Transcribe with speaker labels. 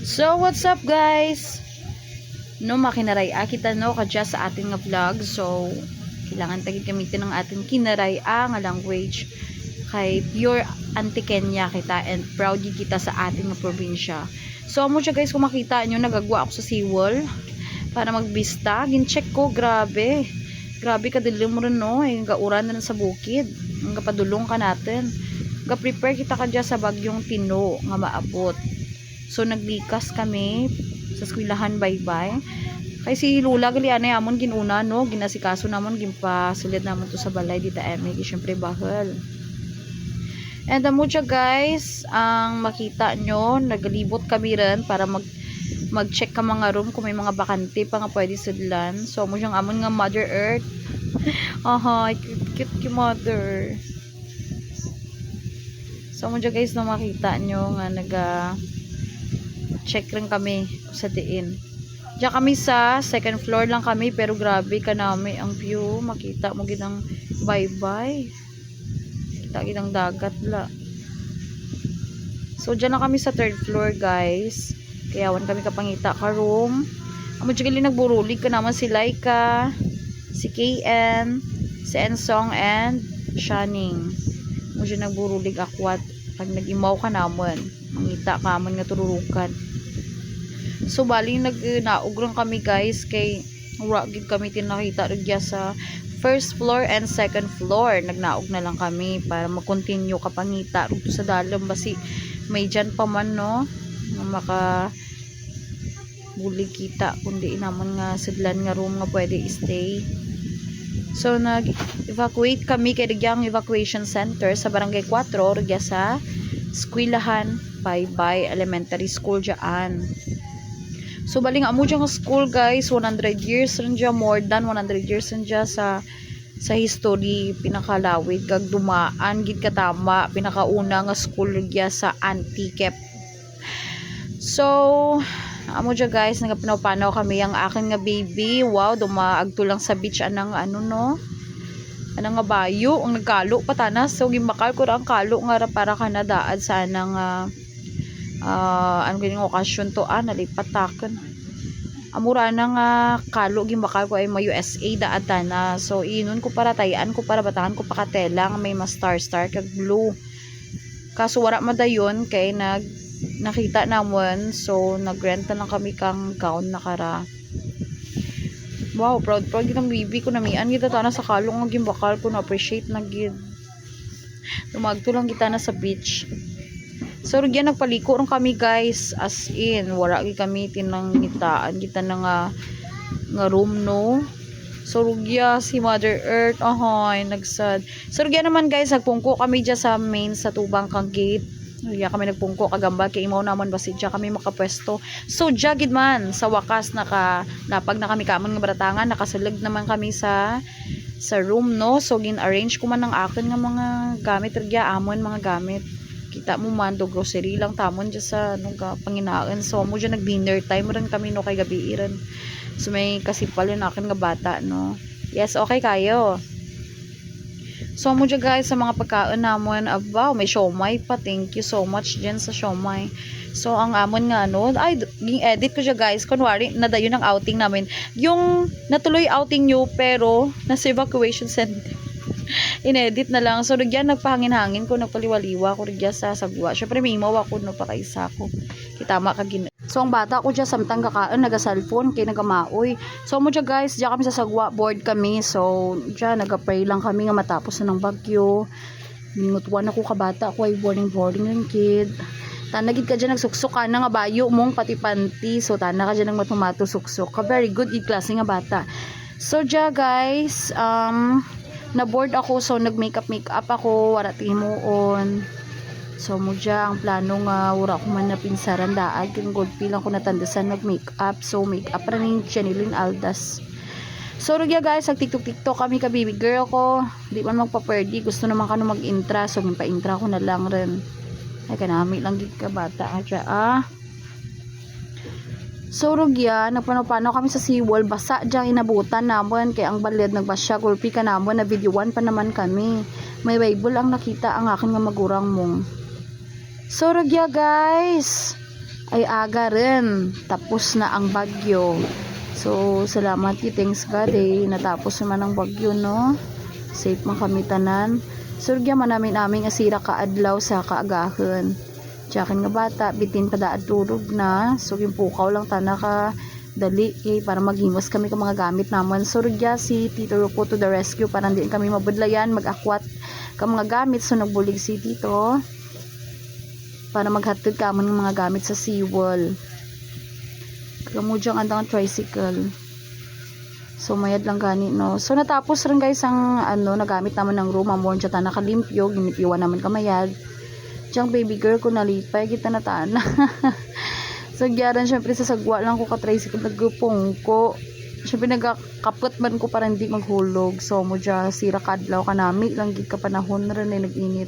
Speaker 1: So, what's up guys? No, makinaray kita no, kadya sa ating nga vlog. So, kailangan tagig gamitin ng ating kinaray nga language. Kay pure anti-Kenya kita and proud kita sa ating nga probinsya. So, amo siya guys, kung makita nyo, nagagwa ako sa seawall para magbista. Gin-check ko, grabe. Grabe kadilim mo rin no, gauran na sa bukid. Ang kapadulong ka natin. Ga-prepare kita kadya sa bagyong Tino nga maabot. So naglikas kami sa eskwelahan bye-bye. Kay si Lula gali anay amon ginuna no, ginasikaso namon gimpasulid namon to sa balay dita emi syempre bahal. And amo siya guys, ang makita nyo, naglibot kami rin para mag-check ka mga room kung may mga bakante pa nga pwede sudlan. So amo siyang amon nga Mother Earth. Aha, cute mother. So amo siya guys, na makita nyo nga check rin kami sa diin. Diyan kami sa second floor lang kami, pero grabe ka nami ang view. Makita mo ginang bye-bye. Kita ginang dagat la. So diyan lang kami sa third floor guys. Kaya wan kami kapangita ka room. Amo diyan nagburulig ka naman si Laika, si KN, si Ensong and Shining. Amo diyan nagburulig akwat. Pag nag-imaw ka naman, mangita ka man nga tururukan. So bali naugron kami guys, kay gid kami tinakita rigya sa first floor and second floor. Nagnaog na lang kami para mag-continue kapangita rugto sa dalom basi may dyan pa man no maka bulig kita kundi naman nga sidlan nga room nga pwede stay. So nag-evacuate kami kay rigyang evacuation center sa barangay 4 rigya sa eskwelahan Bye-Bye Elementary School dyan. So baling amo dyan nga school guys, 100 years rin dyan, more than 100 years rin dyan sa history, pinakalawid kag dumaan gid katama, pinakauna nga school dyan sa Antique. So amo dyan guys, nagapinaw-panaw kami ang akin nga baby. Wow, dumaagto lang sa beach anang ano no, anang nga bayo ang nagkalo patanas. So gimbakal ko ra ang kalo nga para kanadaad sa anang ano ganing okasyon to nalipatakan amura na nga kalo gimbakal ko ay may USA daatan na. So inon ko para tayaan ko para batahan ko pa katela nga may star kag blue. Kaso wala madayon kay nakita namon, so nagrent na lang kami kang gown na kara. Wow, proud gid ang baby ko, namian gid ta na sa kalong nga gimbakal ko, na appreciate na gid. Lumagto lang kita na sa beach. So rugyan nagpaliko ron kami guys, as in wala gid kami tinangitaan kita na nga room no. So rugya si Mother Earth nagsad. So rugya naman guys, nagpungko kami dyan sa main sa tubang kang gate. Rugya kami nagpungko kagamba kay imaw naman basi dyan kami makapwesto. So jagid man sa wakas napag na kami kamon nga baratangan, nakasalag naman kami sa room no. So gin-arrange ko man ng akin nga mga gamit rugya amon mga gamit. Kita mo man do grocery lang tamon dyan sa panginaan. So mo dyan nag-dinner time rin kami no kay gabi rin. So may kasipal yun akin nga bata no. Yes, okay kayo. So mo dyan guys sa mga pagkaon namon, wow, may siomay pa. Thank you so much dyan sa siomay. So ang amon nga no, ay ging-edit ko dyan guys. Kunwari nadayon ang outing namin. Yung natuloy outing nyo pero nasa evacuation center. Inedit na lang. So rigyan nagpahangin-hangin ko, nagpaliwaliwa ko rigyan sa sagwa. Syempre may imaw ako no pa kaisa ko. Kitama ka gin. So ang bata ko dyan samtang kakaan naga-cellphone kay nagamaoy. So mo dyan guys, dyan kami sa sagwa, board kami. So dyan nagapray lang kami nga matapos na ng bagyo. Minutuan ako kabata ako ay boarding ng kid. Tanagid ka dyan nagsuksok ka na nga bayo mong pati panty. So tana ka dyan nang matumato suksok ka. Very good gid klase nga bata. So dyan guys, na board ako, so nag-makeup ako, wala timuon. So mo dyan ang plano nga wala ko man na pinsaran daag kin gold pilang ko natandasan nag-makeup. So makeup ra ni Janilyn Aldas. So rugya guys, ag tiktok kami ka baby girl ko, di man magpa-perdi, gusto naman kanu mag-intra, so ginpa-intra ko na lang rin. Ay kanami lang gid ka bata ka So rugya, nagpano-pano kami sa seawall, basa dyan inabutan namon kay ang balid nagbasya, gulpi ka namon na videoan pa naman kami. May Bible ang nakita ang akin nga magurang mong. So rugya guys, ay aga rin. Tapos na ang bagyo. So, salamat you, thanks God natapos naman ang bagyo, no? Safe man kami tanan. Surgya man namin asira kaadlaw sa kaagahan. Tiyakin nga bata, bitin pa daad turog na. So, yung pukaw lang tana ka dali para maghimos kami ng mga gamit naman. Surgya si Tito Rupo to the rescue para hindi kami mabudlayan, mag-akwat ka mga gamit. So, nagbulig si Tito para maghatid ka ng mga gamit sa seawall. Kamudyang andang tricycle. So, mayad lang gani, no? So, natapos rin guys ang, nagamit naman ng room. Amon, dyan ta nakalimpyo. Ginipiwan naman kamayad. Diyang baby girl ko nalipay. Kita na tana. So, gyaran, syempre, sa sagwa lang ko ka-tricycle. Nagupong ko. Syempre, nagkapot man ko para hindi maghulog. So, mo dyan, sira kadlaw ka nami. Langgit ka panahon rin nag-init.